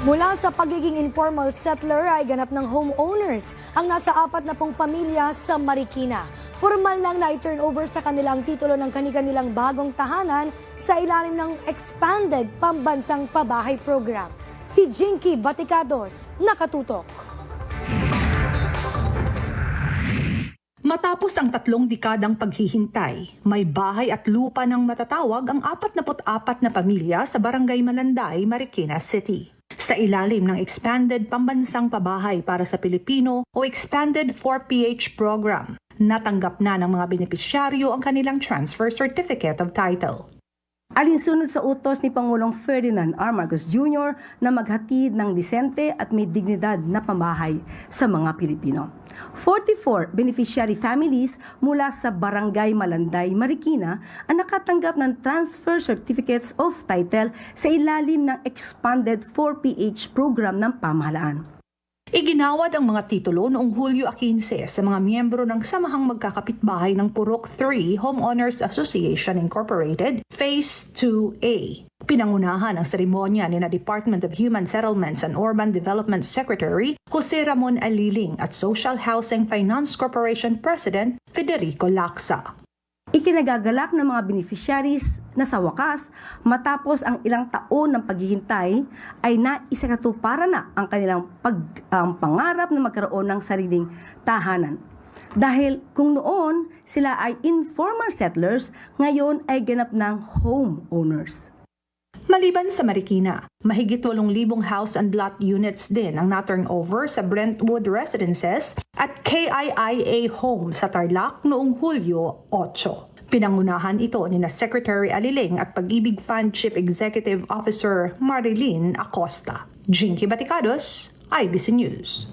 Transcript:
Mula sa pagiging informal settler ay ganap ng homeowners ang nasa 40 pamilya sa Marikina. Formal lang na i-turn over sa kanilang titulo ng kanilang bagong tahanan sa ilalim ng Expanded Pambansang Pabahay Program. Si Jinky Baticados, nakatutok. Matapos ang 3 dekadang paghihintay, may bahay at lupa ng matatawag ang 44 na pamilya sa Barangay Malanday, Marikina City. Sa ilalim ng Expanded Pambansang Pabahay para sa Pilipino o Expanded 4PH Program, natanggap na ng mga benepisyaryo ang kanilang Transfer Certificate of Title. Alinsunod sa utos ni Pangulong Ferdinand R. Marcos Jr. na maghatid ng disente at may dignidad na pambahay sa mga Pilipino. 44 beneficiary families mula sa Barangay Malanday, Marikina ang nakatanggap ng Transfer Certificates of Title sa ilalim ng Expanded 4PH program ng pamahalaan. Iginawad ang mga titulo noong Hulyo 15 sa mga miyembro ng Samahang Magkakapitbahay ng Purok 3 Homeowners Association Incorporated, Phase 2A. Pinangunahan ang seremonya ni na Department of Human Settlements and Urban Development Secretary Jose Ramon Aliling at Social Housing Finance Corporation President Federico Lacsa. Ikinagagalak ng mga beneficiaries na sa wakas, matapos ang ilang taon ng paghihintay, ay naisakatuparan na ang kanilang pangarap na magkaroon ng sariling tahanan. Dahil kung noon sila ay informal settlers, ngayon ay ganap ng homeowners. Maliban sa Marikina, mahigit 8,000 house and lot units din ang na-turnover sa Brentwood Residences at KIIA Home sa Tarlac noong Hulyo 8. Pinangunahan ito ni na Secretary Aliling at Pag-ibig Fund Chief Executive Officer Marilyn Acosta. Jinky Baticados, IBC News.